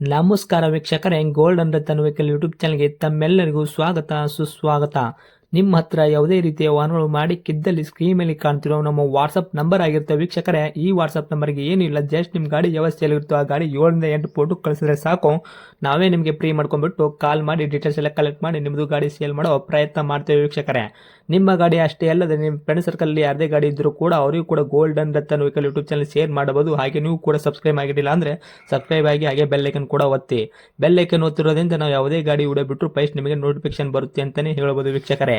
ನಮಸ್ಕಾರ ವೀಕ್ಷಕರೇ, golden Ratan vehicle YouTube ಚಾನಲ್ಗೆ ತಮ್ಮೆಲ್ಲರಿಗೂ ಸ್ವಾಗತ ಸುಸ್ವಾಗತ. ನಿಮ್ಮ ಹತ್ರ ಯಾವುದೇ ರೀತಿಯ ವಾಹನಗಳು ಮಾಡಿಕ್ಕಿದ್ದಲ್ಲಿ ಸ್ಕ್ರೀನ್ ಮೇಲೆ ಕಾಣ್ತಿರೋ ನಮ್ಮ ವಾಟ್ಸಪ್ ನಂಬರ್ ಆಗಿರುತ್ತೆ ವೀಕ್ಷಕರೇ. ಈ ವಾಟ್ಸಪ್ ನಂಬರ್ಗೆ ಏನಿಲ್ಲ, ಜಸ್ಟ್ ನಿಮ್ಮ ಗಾಡಿ ವ್ಯವಸ್ಥೆಯಲ್ಲಿರುತ್ತೋ ಆ ಗಾಡಿ 7 ರಿಂದ 8 ಫೋಟೋ ಕಳಿಸಿದ್ರೆ ಸಾಕು, ನಾವೇ ನಿಮಗೆ ಫ್ರೀ ಮಾಡ್ಕೊಂಡ್ಬಿಟ್ಟು ಕಾಲ್ ಮಾಡಿ ಡೀಟೇಲ್ಸ್ ಎಲ್ಲ ಕಲೆಕ್ಟ್ ಮಾಡಿ ನಿಮ್ಮದು ಗಾಡಿ ಸೇಲ್ ಮಾಡೋ ಪ್ರಯತ್ನ ಮಾಡ್ತೇವೆ ವೀಕ್ಷಕರೇ. ನಿಮ್ಮ ಗಾಡಿ ಅಷ್ಟೇ ಅಲ್ಲದೆ ನಿಮ್ಮ ಫ್ರೆಂಡ್ ಸರ್ಕಲ್ ಯಾರದೇ ಗಾಡಿ ಇದ್ದರೂ ಕೂಡ ಅವರಿಗೂ ಕೂಡ golden Ratan vehicle YouTube channel share ಮಾಡಬಹುದು. ಹಾಗೆ ನೀವು ಕೂಡ ಸಬ್ಸ್ಕ್ರೈಬ್ ಆಗಿರಲಿಲ್ಲ ಅಂದರೆ ಸಬ್ಸ್ಕ್ರೈಬ್ ಆಗಿ ಹಾಗೆ ಬೆಲ್ ಐಕನ್ ಕೂಡ ಒತ್ತಿ. ಬೆಲ್ ಐಕನ್ ಒತ್ತಿರೋದ್ರಿಂದ ನಾವು ಯಾವುದೇ ಗಾಡಿ ವಿಡಿಯೋ ಬಿಟ್ಟರು ಫಸ್ಟ್ ನಿಮಗೆ ನೋಟಿಫಿಕೇಶನ್ ಬರುತ್ತೆ ಅಂತಾನೆ ಹೇಳ್ಬೋದು ವೀಕ್ಷಕರೇ.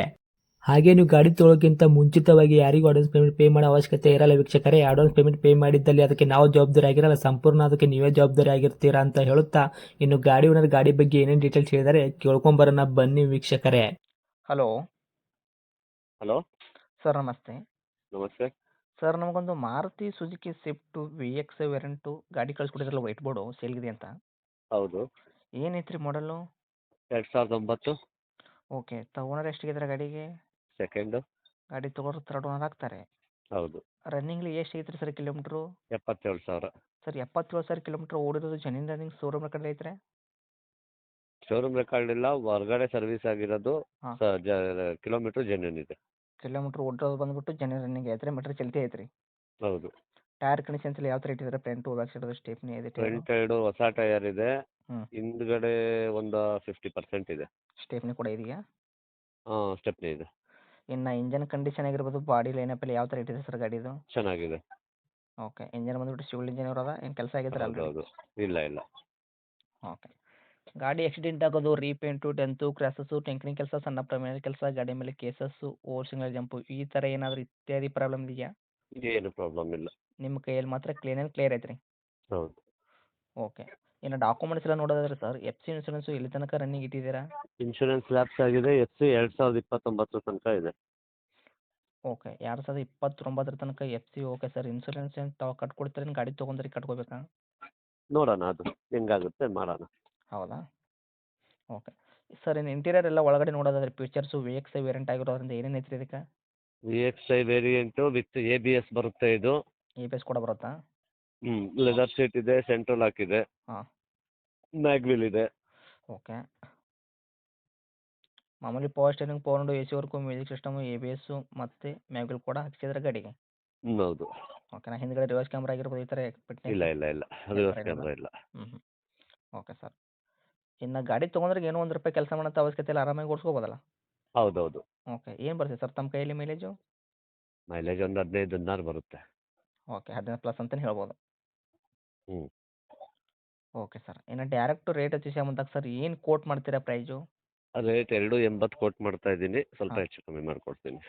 ಹಾಗೆ ನೀವು ಗಾಡಿ ತೊಳೋಕ್ಕಿಂತ ಮುಂಚಿತವಾಗಿ ಯಾರಿಗೂ ಅಡ್ವಾನ್ಸ್ ಪೇಮೆಂಟ್ ಪೇ ಮಾಡೋ ಅವಶ್ಯಕತೆ ಇರಲ್ಲ ವೀಕ್ಷಕರೇ. ಅಡ್ವಾನ್ಸ್ ಪೇಮೆಂಟ್ ಪೇ ಮಾಡಿದ್ದಲ್ಲಿ ಅದಕ್ಕೆ ನಾವು ಜವಾಬ್ದಾರಿ ಆಗಿರಲ್ಲ, ಸಂಪೂರ್ಣ ಅದಕ್ಕೆ ನೀವೇ ಜವಾಬ್ದಾರಿ ಆಗಿರ್ತೀರಾ ಅಂತ ಹೇಳುತ್ತಾ, ಇನ್ನು ಗಾಡಿ ಓನರ್ ಗಾಡಿ ಬಗ್ಗೆ ಏನೇನು ಡೀಟೇಲ್ಸ್ ಹೇಳಿದರೆ ಕೇಳ್ಕೊಂಬರೋಣ ಬನ್ನಿ ವೀಕ್ಷಕರೇ. ಹಲೋ ಹಲೋ ಸರ್, ನಮಸ್ತೆ. ನಮಸ್ತೆ. ಸರ್, ನಮಗೊಂದು Maruti Suzuki Swift VX variant ಗಾಡಿ ಕಳಿಸ್ಕೊಟ್ಟಿದ್ರಲ್ಲ ವೈಟ್ ಬೋರ್ಡು ಸೇಲ್ಗಿದೆ ಅಂತ. ಹೌದು, ಏನೈತ್ರಿ ಮಾಡಲು? 2009 ಓಕೆ. ಓನರ್ ಎಷ್ಟಿಗಿದ್ರೆ ಗಾಡಿಗೆ? ಸೆಕೆಂಡು. ಗಾಡಿ ತೊಗೊಳೋರು ಥರ್ಡ್ ಓನರ್ ಆಗ್ತಾರೆ. ಹೌದು, ರನ್ನಿಂಗ್ಲಿ ಎಷ್ಟು ಐತ್ರಿ ಸರ್ ಕಿಲೋಮೀಟ್ರು? 77,000. ಸರ್, 77,000 ಕಿಲೋಮೀಟ್ರ್ ಓಡಿರೋದು ಜೆನ್ಯೂನ್ ರನ್ನಿಂಗ್ ಶೋರೂಮ್ ಕಡೆ ಐತ್ರಿ? ಶೋರೂಮ್ ರೆಕಾರ್ಡ್ ಇಲ್ಲ, ಹೊರಗಡೆ ಸರ್ವಿಸ್ ಆಗಿರೋದು. ಹಾಂ. ಕಿಲೋಮೀಟ್ರ್ ಜೆನ್ಯೂನ್ ಇದೆ. ಕಿಲೋಮೀಟ್ರ್ ಓಡಿರೋದು ಬಂದ್ಬಿಟ್ಟು ಜೆನ್ಯೂನ್ ರನ್ನಿಂಗ್ ಐತ್ರಿ, ಮೀಟ್ರ್ ಚಲ್ತಿ ಐತ್ರಿ. ಹೌದು, ಟೈರ್ ಕಂಡೀಷನ್ಸ್ ಎಲ್ಲ ಯಾವ ಥರ ಇಟ್ಟಿದ್ದಾರೆ? ಫ್ರಂಟು ಬ್ಯಾಕ್ ಸೈಡ್ ಸ್ಟೆಪ್ನಿ ಇದೆ, ಫ್ರಂಟ್ ಸೈಡು ಹೊಸ ಟೈರ್ ಇದೆ. ಹ್ಞೂ. ಹಿಂದ್ಗಡೆ ಒಂದು 50% ಇದೆ. ಸ್ಟೆಪ್ನಿ ಕೂಡ ಇದೆಯಾ? ಹಾಂ, ಸ್ಟೆಪ್ನಿ ಇದೆ. ಇನ್ನು ಇಂಜನ್ ಕಂಡೀಷನ್ ಆಗಿರ್ಬೋದು, ಬಾಡಿ ಲೈನಪ್ ಎಲ್ಲ ಯಾವ ಥರ ಇಟ್ಟಿದೆ ಸರ್ ಗಾಡಿದು? ಚೆನ್ನಾಗಿದೆ. ಓಕೆ. ಇಂಜನ್ ಬಂದ್ಬಿಟ್ಟು ಸಿವಿಲ್ ಇಂಜನ್ ಇರೋದ, ಏನು ಕೆಲಸ ಆಗಿದ್ರೆ ಹೌದು ಆಲ್ರೆಡಿ? ಹೌದು, ಇಲ್ಲ ಇಲ್ಲ. ಓಕೆ. ಗಾಡಿ ಆಕ್ಸಿಡೆಂಟ್ ಆಗೋದು, ರೀಪೇಂಟು, ಡೆಂತು, ಕ್ರ್ಯಾಸಸ್ಸು, ಟೆಂಕ್ನಿಂಗ್ ಕೆಲಸ, ಸಣ್ಣ ಪ್ರಮಾಣದ ಕೆಲಸ, ಗಾಡಿ ಮೇಲೆ ಕೇಸಸ್ಸು, ಓವರ್ ಸಿಗ್ನಲ್ ಜಂಪು ಈ ಥರ ಏನಾದರೂ ಇತ್ಯಾದಿ ಪ್ರಾಬ್ಲಮ್ ಇದೆಯಾ? ಏನು ಪ್ರಾಬ್ಲಮ್ ಇಲ್ಲ. ನಿಮ್ಮ ಕೈಯಲ್ಲಿ ಮಾತ್ರ ಕ್ಲಿಯರ್ ಐತ್ರಿ? ಹೌದು, ಓಕೆ. ಇನ್ನು ಡಾಕ್ಯುಮೆಂಟ್ಸ್ ಎಲ್ಲ ನೋಡೋದಾದ್ರೆ ಸರ್, FC ಇನ್ಸೂರೆನ್ಸು ಎಲ್ಲಿ ತನಕ ರನ್ನಿಂಗ್ ಇಟ್ಟಿದ್ದೀರಾ? ಇನ್ಶೂರೆನ್ಸ್ ಲ್ಯಾಪ್ಸ್ ಆಗಿದೆ. FC 2029 ತನಕ ಇದೆ. ಓಕೆ. 2029 ತನಕ FC. Okay sir. ಇನ್ಸೂರೆನ್ಸ್ ಏನು ತಾವು ಕಟ್ಕೊಡ್ತೀರೇನು ಗಾಡಿ ತೊಗೊಂಡ್ರೆ ಕಟ್ಕೋಬೇಕಾ? ನೋಡೋಣ, ಅದು ಹೆಂಗಾಗುತ್ತೆ ಮಾಡೋಣ. ಹೌದಾ? ಓಕೆ. ಸರ್, ಇನ್ನು ಇಂಟೀರಿಯರ್ ಎಲ್ಲ ಒಳಗಡೆ ನೋಡೋದಾದ್ರೆ ಫೀಚರ್ಸು VX ವೇರಿಯಂಟ್ ಆಗಿರೋದ್ರಿಂದ ಏನೇನು ಐತ್ರಿ ಇದಕ್ಕೆ? VXI ವೇರಿಯಂಟು ವಿತ್ ABS ಬರುತ್ತೆ ಇದು. ABS ಕೂಡ ಬರುತ್ತಾ? ಲೆದರ್ ಸೀಟ್ ಇದೆ, ಸೆಂಟ್ರಲ್ ಲಾಕ್ ಇದೆ, ಹಾಂ. ಮ್ಯಾಗ್ವಿಲ್ ಇದೆ. ಓಕೆ. ಮಾಮೂಲಿ power steering, power window, AC work, music system, ABS ಮತ್ತು ಮ್ಯಾಗ್ವಿಲ್ ಕೂಡ ಹಾಕ್ಸಿದ್ರೆ ಗಾಡಿಗೆ? ಹೌದು. ಓಕೆನಾ? ಹಿಂದ್ಗಡೆ ರಿವರ್ಸ್ ಕ್ಯಾಮ್ರಾ ಆಗಿರ್ಬೋದು, ಈ ಥರ ಫಿಟ್ನೆಸ್ ಇಲ್ಲ ಇಲ್ಲ ಇಲ್ಲ, ರಿವರ್ಸ್ ಕ್ಯಾಮ್ರಾ ಇಲ್ಲ. ಹ್ಞೂ. Okay sir. ಇನ್ನು ಗಾಡಿ ತೊಗೊಂಡ್ರೆ ಏನೋ ₹1 ಕೆಲಸ ಮಾಡೋಂಥ ಅವಶ್ಯಕತೆ ಇಲ್ಲ, ಆರಾಮಾಗಿ ಓಡಿಸ್ಕೋಬೋದಲ್ಲ? ಹೌದೌದು. ಓಕೆ. ಏನು ಬರುತ್ತೆ ಸರ್ ತಮ್ಮ ಕೈಯಲ್ಲಿ ಮೈಲೇಜು? ಮೈಲೇಜ್ ಒಂದು 15-16 ಬರುತ್ತೆ. ಓಕೆ. 15 ಪ್ಲಸ್ ಅಂತಲೇ ಹೇಳ್ಬೋದು. ಹ್ಞೂ. Okay sir. ಇನ್ನು ಡೈರೆಕ್ಟ್ ರೇಟ್ ವಿಷಯ ಬಂದಾಗ ಸರ್, ಏನು ಕೋಟ್ ಮಾಡ್ತೀರಾ ಪ್ರೈಸು? ರೇಟ್ 280 ಕೋಟ್ ಮಾಡ್ತಾ ಇದ್ದೀನಿ, ಸ್ವಲ್ಪ ಹಾಂ. ಹೆಚ್ಚು ಕಮ್ಮಿ ಮಾಡಿಕೊಡ್ತೀನಿ.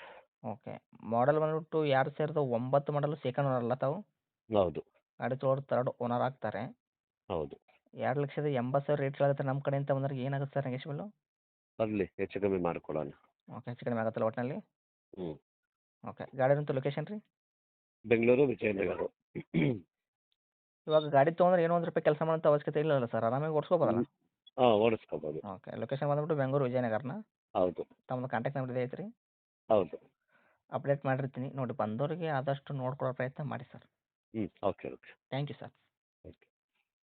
ಓಕೆ. ಮಾಡಲ್ ಬಂದ್ಬಿಟ್ಟು 2009 ಮಾಡಲು, ಸೆಕೆಂಡ್ ಓನರ್ ಅಲ್ಲ ತಾವು? ಹೌದು ಗಾಡಿ ತೊಗೊಳೋರು ಥರ್ಡ್ ಓನರ್ ಆಗ್ತಾರೆ. ಹೌದು. 2,80,000 ರೇಟ್ ಹೇಳಿದ್ರೆ ನಮ್ಮ ಕಡೆಯಿಂದ ಬಂದ್ರೆ ಏನಾಗುತ್ತೆ ಸರ್ ನೆಗೆಶ್ಬಲು? ಬರಲಿ, ಹೆಚ್ಚು ಕಮ್ಮಿ ಮಾಡಿಕೊಡೋಣ. ಓಕೆ. ಹೆಚ್ಚು ಕಡಿಮೆ ಆಗುತ್ತಲ್ಲ ಒಟ್ಟಿನಲ್ಲಿ? ಹ್ಞೂ. ಓಕೆ. ಗಾಡಿನಂತೂ ಲೊಕೇಶನ್ ರೀ? ಬೆಂಗಳೂರು, ವಿಜಯನಗರ. ಇವಾಗ ಗಾಡಿ ತೊಗೊಂಡ್ರೆ ಏನೋ ₹1 ಕೆಲಸ ಮಾಡೋಂಥ ಅವಶ್ಯಕತೆ ಇಲ್ಲಲ್ಲ ಸರ್, ಆರಾಮಾಗಿ ಓಡಿಸ್ಕೋಬೋದಲ್ಲ? ಹಾಂ, ಓಡಿಸ್ಕೋಬೋದು. ಓಕೆ. ಲೊಕೇಶನ್ ಬಂದ್ಬಿಟ್ಟು ಬೆಂಗಳೂರು, ವಿಜಯನಗರನ? ಹೌದು ತಮ್ಮದು ಕಾಂಟ್ಯಾಕ್ಟ್ ನಂಬರ್ ಇದೆ ಐತ್ರಿ? ಹೌದು. ಅಪ್ಡೇಟ್ ಮಾಡಿರ್ತೀನಿ ನೋಡಿ, ಬಂದವರಿಗೆ ಆದಷ್ಟು ನೋಡ್ಕೊಡೋ ಪ್ರಯತ್ನ ಮಾಡಿ sir. Okay okay. Thank you sir. Okay.